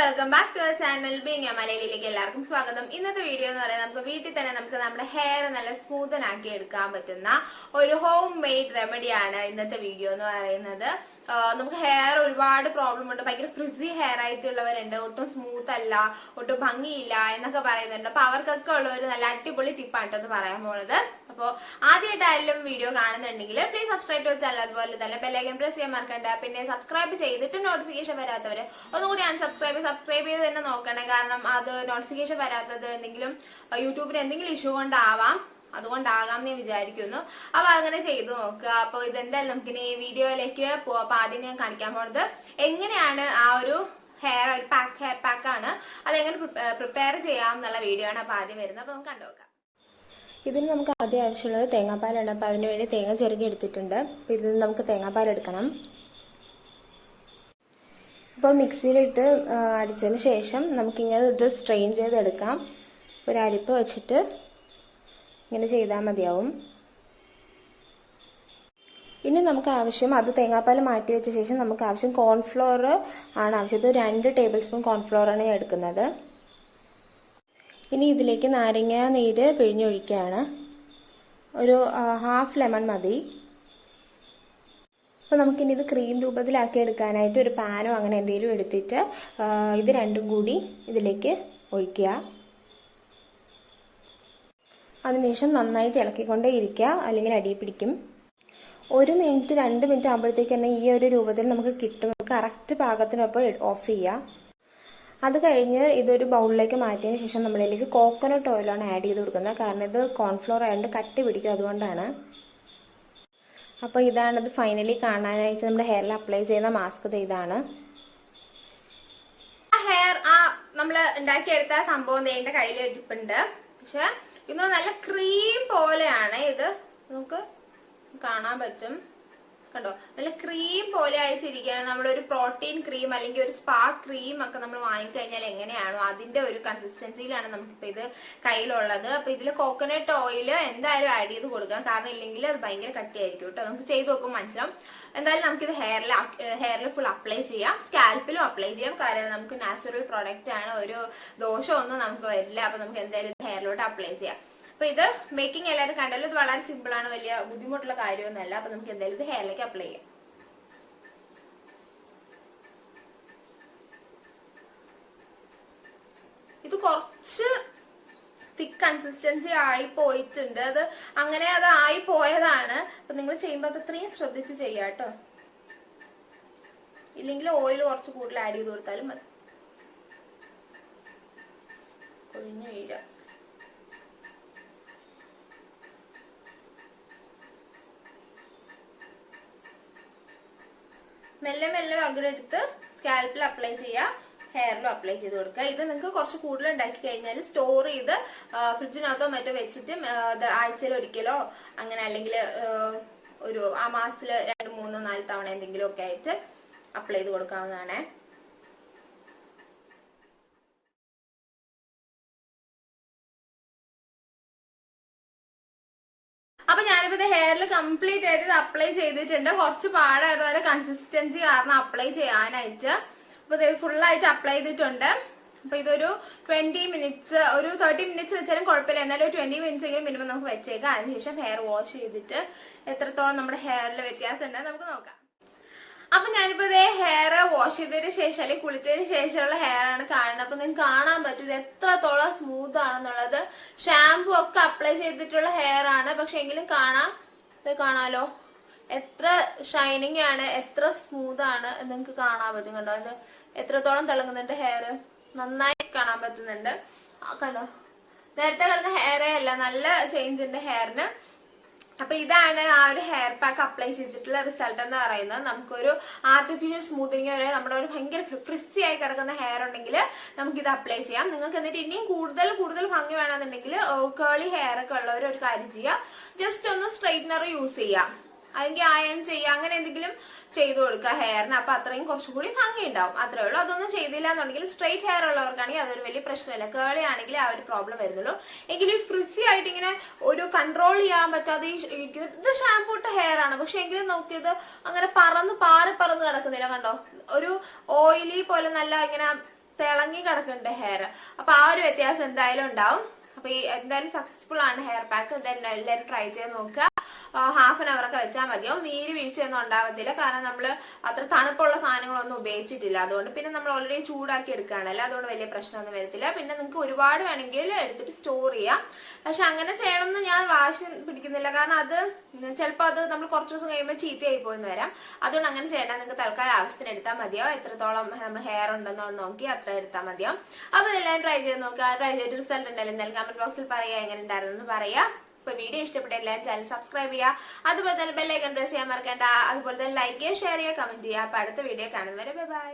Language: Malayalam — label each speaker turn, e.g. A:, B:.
A: Welcome back to our channel being മലയാളിയിലേക്ക് എല്ലാവർക്കും സ്വാഗതം. ഇന്നത്തെ വീഡിയോ എന്ന് പറയുന്നത് നമുക്ക് വീട്ടിൽ തന്നെ നമുക്ക് നമ്മുടെ ഹെയർ നല്ല സ്മൂത്തൻ ആക്കി എടുക്കാൻ പറ്റുന്ന ഒരു ഹോം മെയ്ഡ് റെമഡിയാണ് ഇന്നത്തെ വീഡിയോ എന്ന് പറയുന്നത്. നമുക്ക് ഹെയർ ഒരുപാട് പ്രോബ്ലം ഉണ്ട്, ഭയങ്കര ഫ്രിസി ഹെയർ ആയിട്ടുള്ളവരുണ്ട്, ഒട്ടും സ്മൂത്ത് അല്ല, ഒട്ടും ഭംഗിയില്ല എന്നൊക്കെ പറയുന്നുണ്ട്. അപ്പൊ അവർക്കൊക്കെ ഉള്ള ഒരു നല്ല അടിപൊളി ടിപ്പാണ് എന്ന് പറയാൻ പോണത്. അപ്പോൾ ആദ്യമായിട്ടായാലും വീഡിയോ കാണുന്നുണ്ടെങ്കിൽ പ്ലീസ് സബ്സ്ക്രൈബ് ടു ചാനൽ, അതുപോലെ തന്നെ ബെല്ലൈക്കൺ പ്രസ് ചെയ്യാൻ മറക്കണ്ട. പിന്നെ സബ്സ്ക്രൈബ് ചെയ്തിട്ട് നോട്ടിഫിക്കേഷൻ വരാത്തവര് ഒന്നുകൂടി സബ്സ്ക്രൈബ് ചെയ്ത് തന്നെ നോക്കണേ. കാരണം അത് നോട്ടിഫിക്കേഷൻ വരാത്തത് എന്തെങ്കിലും യൂട്യൂബിന് എന്തെങ്കിലും ഇഷ്യൂ കൊണ്ടാവാം, അതുകൊണ്ടാകാം എന്ന് വിചാരിക്കുന്നു. അപ്പൊ അങ്ങനെ ചെയ്തു നോക്കുക. അപ്പൊ ഇതെന്തായാലും നമുക്കിനി വീഡിയോയിലേക്ക് പോവാം. അപ്പൊ ആദ്യം ഞാൻ കാണിക്കാൻ പോകുന്നത് എങ്ങനെയാണ് ആ ഒരു ഹെയർ പാക്കാണ്, അതെങ്ങനെ പ്രിപ്പയർ ചെയ്യാം എന്നുള്ള വീഡിയോ ആണ്. അപ്പൊ ആദ്യം വരുന്നത്, അപ്പൊ നമുക്ക് കണ്ടുനോക്കാം.
B: ഇതിന് നമുക്ക് ആദ്യം ആവശ്യമുള്ളത് തേങ്ങാപ്പാലാണ്. അപ്പോൾ അതിന് വേണ്ടി തേങ്ങ ചിരകി എടുത്തിട്ടുണ്ട്. അപ്പോൾ ഇതിൽ നമുക്ക് തേങ്ങാപ്പാൽ എടുക്കണം. അപ്പോൾ മിക്സിയിലിട്ട് അടിച്ചതിന് ശേഷം നമുക്കിങ്ങനെ ഇത് സ്ട്രെയിൻ ചെയ്തെടുക്കാം. ഒരു അരിപ്പ് വെച്ചിട്ട് ഇങ്ങനെ ചെയ്താൽ മതിയാവും. ഇനി നമുക്ക് ആവശ്യം, അത് തേങ്ങാപ്പാൽ മാറ്റി വെച്ച ശേഷം നമുക്ക് ആവശ്യം കോൺഫ്ലോർ ആണ് ആവശ്യം. ഇത് 2 ടേബിൾ സ്പൂൺ കോൺഫ്ലോറാണ് ഞാൻ എടുക്കുന്നത്. ഇനി ഇതിലേക്ക് നാരങ്ങ നീര് പിഴിഞ്ഞൊഴിക്കുകയാണ്. ഒരു ഹാഫ് ലെമൺ മതി. അപ്പോൾ നമുക്കിനി ഇത് ക്രീം രൂപത്തിലാക്കി എടുക്കാനായിട്ട് ഒരു പാനോ അങ്ങനെ എന്തെങ്കിലും എടുത്തിട്ട് ഇത് രണ്ടും കൂടി ഇതിലേക്ക് ഒഴിക്കുക. അതിനുശേഷം നന്നായിട്ട് ഇളക്കിക്കൊണ്ടേ ഇരിക്കുക, അല്ലെങ്കിൽ അടി പിടിക്കും. 1 മിനിറ്റ് 2 മിനിറ്റ് ആകുമ്പോഴത്തേക്ക് തന്നെ ഈ ഒരു രൂപത്തിൽ നമുക്ക് കിട്ടും. കറക്റ്റ് പാകത്തിനൊപ്പം ഓഫ് ചെയ്യുക. അത് കഴിഞ്ഞ് ഇതൊരു ബൗളിലേക്ക് മാറ്റിയതിന് ശേഷം നമ്മളിലേക്ക് കോക്കനട്ട് ഓയിലാണ് ആഡ് ചെയ്ത് കൊടുക്കുന്നത്. കാരണം ഇത് കോൺഫ്ലോർ ആയതുകൊണ്ട് കട്ടി പിടിക്കും, അതുകൊണ്ടാണ്. അപ്പോൾ ഇതാണിത് ഫൈനലി കാണാനായിട്ട് നമ്മുടെ ഹെയറിൽ അപ്ലൈ ചെയ്യുന്ന മാസ്ക്. ഇതാണ്
A: ഹെയർ നമ്മൾ ഉണ്ടാക്കിയെടുത്ത സംഭവം എന്റെ കയ്യിൽ ഇരിപ്പുണ്ട്. പക്ഷെ ഇത് നല്ല ക്രീം പോലെയാണ്. ഇത് നമുക്ക് കാണാൻ പറ്റും, കണ്ടോ? നല്ല ക്രീം പോലെ അയച്ചിരിക്കുകയാണ്. നമ്മളൊരു പ്രോട്ടീൻ ക്രീം അല്ലെങ്കിൽ ഒരു സ്പാ ക്രീം ഒക്കെ നമ്മൾ വാങ്ങിക്കഴിഞ്ഞാൽ എങ്ങനെയാണോ അതിന്റെ ഒരു കൺസിസ്റ്റൻസിയിലാണ് നമുക്കിപ്പോൾ ഇത് കയ്യിലുള്ളത്. അപ്പൊ ഇതിൽ കോക്കനട്ട് ഓയിൽ എന്തായാലും ആഡ് ചെയ്ത് കൊടുക്കാം, കാരണം ഇല്ലെങ്കിൽ അത് ഭയങ്കര കട്ടിയായിരിക്കും കേട്ടോ. നമുക്ക് ചെയ്ത് നോക്കുമ്പോൾ മനസ്സിലാവും. എന്തായാലും നമുക്കിത് ഹെയറിൽ ഫുൾ അപ്ലൈ ചെയ്യാം, സ്കാൽപ്പിലും അപ്ലൈ ചെയ്യാം. കാരണം നമുക്ക് നാച്ചുറൽ പ്രോഡക്റ്റ് ആണ്, ഒരു ദോഷമൊന്നും നമുക്ക് വരില്ല. അപ്പൊ നമുക്ക് എന്തായാലും ഹെയറിലോട്ട് അപ്ലൈ ചെയ്യാം. അപ്പൊ ഇത് മേക്കിംഗ് എല്ലാവരും കണ്ടല്ലോ, ഇത് വളരെ സിമ്പിൾ ആണ്, വലിയ ബുദ്ധിമുട്ടുള്ള കാര്യമൊന്നുമല്ല. അപ്പൊ നമുക്ക് എന്തായാലും ഇത് ഹെയറിലേക്ക് അപ്ലൈ ചെയ്യാം. ഇത് കുറച്ച് തിക്ക് കൺസിസ്റ്റൻസി ആയി പോയിട്ടുണ്ട്. അത് അങ്ങനെ അത് ആയി പോയതാണ്. അപ്പൊ നിങ്ങൾ ചെയ്യുമ്പോൾ അത് അത്രയും ശ്രദ്ധിച്ച് ചെയ്യാം കേട്ടോ. ഇല്ലെങ്കിൽ ഓയിൽ കുറച്ച് കൂടുതൽ ആഡ് ചെയ്ത് കൊടുത്താലും മതി. കൊഴിഞ്ഞു വീഴുക. മെല്ലെ മെല്ലെ പകരെടുത്ത് സ്കാൽപ്പിൽ അപ്ലൈ ചെയ്യുക, ഹെയറിലും അപ്ലൈ ചെയ്ത് കൊടുക്കുക. ഇത് നിങ്ങൾക്ക് കുറച്ച് കൂടുതൽ ഉണ്ടാക്കി കഴിഞ്ഞാൽ സ്റ്റോർ ചെയ്ത് ഫ്രിഡ്ജിനകത്തോ മറ്റോ വെച്ചിട്ട് ആഴ്ചയിൽ ഒരിക്കലോ അങ്ങനെ, അല്ലെങ്കിൽ ഒരു ആ മാസത്തിൽ 2, 3, 4 തവണ എന്തെങ്കിലും ഒക്കെ ആയിട്ട് അപ്ലൈ ചെയ്ത് കൊടുക്കാവുന്നതാണ്. അപ്പൊ ഞാനിപ്പോ ഇത് ഹെയറിൽ കംപ്ലീറ്റ് ആയിട്ട് അപ്ലൈ ചെയ്തിട്ടുണ്ട്. കുറച്ച് പാടായിരുന്നു വരെ കൺസിസ്റ്റൻസി കാരണം അപ്ലൈ ചെയ്യാനായിട്ട്. അപ്പൊ ഇത് ഫുള്ളായിട്ട് അപ്ലൈ ചെയ്തിട്ടുണ്ട്. അപ്പൊ ഇതൊരു 20 മിനിറ്റ്സ്, ഒരു 30 മിനിറ്റ്സ് വെച്ചാലും കുഴപ്പമില്ല, എന്നാലും ഒരു 20 മിനിറ്റ്സ് എങ്കിലും മിനിമം നമുക്ക് വെച്ചേക്കാം. അതിനുശേഷം ഹെയർ വാഷ് ചെയ്തിട്ട് എത്രത്തോളം നമ്മുടെ ഹെയറിൽ വ്യത്യാസം ഉണ്ട് നമുക്ക് നോക്കാം. അപ്പൊ ഞാനിപ്പോ ഇതേ ഹെയർ വാഷ് ചെയ്തതിന് ശേഷം അല്ലെങ്കിൽ കുളിച്ചതിന് ശേഷമുള്ള ഹെയർ ആണ് കാണുന്നത്. അപ്പൊ നിങ്ങൾക്ക് കാണാൻ പറ്റും ഇത് എത്രത്തോളം സ്മൂത്ത് ആണെന്നുള്ളത്. ഷാമ്പു ഒക്കെ അപ്ലൈ ചെയ്തിട്ടുള്ള ഹെയർ ആണ്, പക്ഷെ എങ്കിലും കാണാലോ എത്ര ഷൈനിങ് ആണ്, എത്ര സ്മൂത്ത് ആണ് നിങ്ങൾക്ക് കാണാൻ പറ്റും. കണ്ടോ അത് എത്രത്തോളം തിളങ്ങുന്നുണ്ട് ഹെയർ, നന്നായി കാണാൻ പറ്റുന്നുണ്ട്. കണ്ടോ, നേരത്തെ കിടന്ന ഹെയറേ അല്ല, നല്ല ചേഞ്ച് ഉണ്ട് ഹെയറിന്. അപ്പൊ ഇതാണ് ആ ഒരു ഹെയർ പാക്ക് അപ്ലൈ ചെയ്തിട്ടുള്ള റിസൾട്ട് എന്ന് പറയുന്നത്. നമുക്കൊരു ആർട്ടിഫിഷ്യൽ സ്മൂത്തിങ് വരെ നമ്മുടെ ഒരു ഭയങ്കര ഫ്രിസി ആയി കിടക്കുന്ന ഹെയർ ഉണ്ടെങ്കിൽ നമുക്കിത് അപ്ലൈ ചെയ്യാം. നിങ്ങൾക്ക് എന്നിട്ട് ഇനിയും കൂടുതൽ ഭംഗി വേണമെന്നുണ്ടെങ്കിൽ കേളി ഹെയർ ഒക്കെ ഉള്ളവർ ഒരു കാര്യം ചെയ്യുക, ജസ്റ്റ് ഒന്ന് സ്ട്രെയിറ്റ്നർ യൂസ് ചെയ്യാം, അല്ലെങ്കിൽ അയൺ ചെയ്യുക, അങ്ങനെ എന്തെങ്കിലും ചെയ്തു കൊടുക്കുക ഹെയറിന്. അപ്പൊ അത്രയും കുറച്ചുകൂടി ഭംഗി ഉണ്ടാവും, അത്രേ ഉള്ളൂ. അതൊന്നും ചെയ്തില്ല എന്നുണ്ടെങ്കിൽ സ്ട്രെയിറ്റ് ഹെയർ ഉള്ളവർക്കാണെങ്കിൽ അതൊരു വലിയ പ്രശ്നമില്ല. കേളി ആണെങ്കിൽ ആ ഒരു പ്രോബ്ലം വരുന്നുള്ളൂ. എങ്കിൽ ഈ ഫ്രിസി ആയിട്ട് ഇങ്ങനെ ഒരു കൺട്രോൾ ചെയ്യാൻ പറ്റാതെ ഇത് ഷാമ്പൂ ഇട്ട ഹെയർ ആണ്, പക്ഷെ എങ്കിലും നോക്കിയത് അങ്ങനെ പാറി പറന്ന് കിടക്കുന്നില്ല. കണ്ടോ, ഒരു ഓയിലി പോലെ നല്ല ഇങ്ങനെ തിളങ്ങി കിടക്കുന്നുണ്ട് ഹെയർ. അപ്പൊ ആ ഒരു വ്യത്യാസം എന്തായാലും ഉണ്ടാവും. അപ്പൊ ഈ എന്തായാലും സക്സസ്ഫുൾ ആണ് ഹെയർ പാക്ക്. എന്തായാലും എല്ലാവരും ട്രൈ ചെയ്ത് നോക്കുക. ഹാഫ് ആൻ അവർ ഒക്കെ വെച്ചാൽ മതിയോ. നീര് വീഴ്ചയൊന്നും ഉണ്ടാവത്തില്ല, കാരണം നമ്മൾ അത്ര തണുപ്പുള്ള സാധനങ്ങളൊന്നും ഉപയോഗിച്ചിട്ടില്ല. അതുകൊണ്ട് പിന്നെ നമ്മൾ ഓൾറെഡി ചൂടാക്കി എടുക്കുകയാണല്ലോ, അതുകൊണ്ട് വലിയ പ്രശ്നമൊന്നും വരത്തില്ല. പിന്നെ നിങ്ങൾക്ക് ഒരുപാട് വേണമെങ്കിൽ എടുത്തിട്ട് സ്റ്റോർ ചെയ്യാം. പക്ഷെ അങ്ങനെ ചെയ്യണമെന്ന് ഞാൻ വാശി പിടിക്കുന്നില്ല, കാരണം അത് ചിലപ്പോൾ അത് നമ്മൾ കുറച്ച് ദിവസം കഴിയുമ്പോൾ ചീത്തയായി പോയെന്ന് വരാം. അതുകൊണ്ട് അങ്ങനെ ചെയ്യേണ്ട. നിങ്ങൾക്ക് തൽക്കാലം ആവശ്യത്തിന് എടുത്താൽ മതിയോ. എത്രത്തോളം നമ്മൾ ഹെയർ ഉണ്ടെന്നോ നോക്കി അത്ര എടുത്താൽ മതിയോ. അപ്പൊ ഇതെല്ലാം ട്രൈ ചെയ്ത് നോക്കുക. ട്രൈ ചെയ്തിട്ട് റിസൾട്ട് ഉണ്ടല്ലോ എന്തായാലും കമന്റ് ബോക്സിൽ പറയുക, എങ്ങനെ ഉണ്ടായിരുന്നു പറയാ. ഇപ്പൊ വീഡിയോ ഇഷ്ടപ്പെട്ട എല്ലാവരും ചാനൽ സബ്സ്ക്രൈബ് ചെയ്യുക. അതുപോലെ തന്നെ ബെല്ലൈക്കൺ പ്രസ് ചെയ്യാൻ മറക്കണ്ട. അതുപോലെ തന്നെ ലൈക്ക് ചെയ്യുക, ഷെയർ ചെയ്യുക, കമന്റ് ചെയ്യുക. അപ്പൊ അടുത്ത വീഡിയോ കാണുന്നവരെ ബൈ.